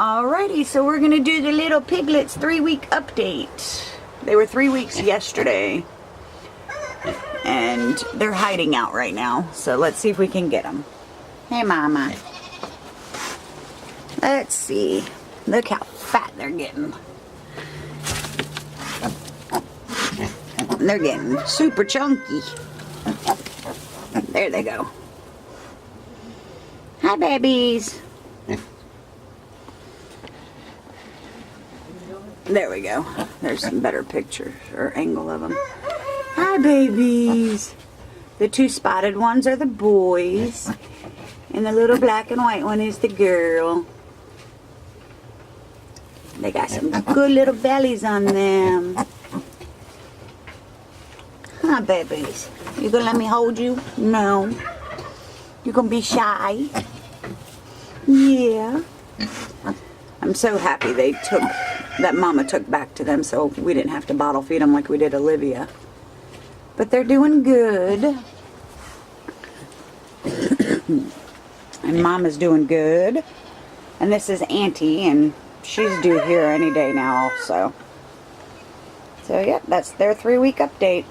Alrighty, so we're gonna do the little piglets 3-week update. They were 3 weeks yesterday, and they're hiding out right now. So let's see if we can get them. Hey, Mama. Let's see. Look how fat they're getting. They're getting super chunky. There they go. Hi, babies. There we go. There's some better pictures or angle of them. Hi, babies. The 2 spotted ones are the boys, and the little black and white one is the girl. They got some good little bellies on them. Huh, babies? You gonna let me hold you? No. You gonna be shy? Yeah. I'm so happy that Mama took back to them, so we didn't have to bottle feed them like we did Olivia. But they're doing good. And Mama's doing good. And this is Auntie, and she's due here any day now also. So, yeah, that's their 3-week update.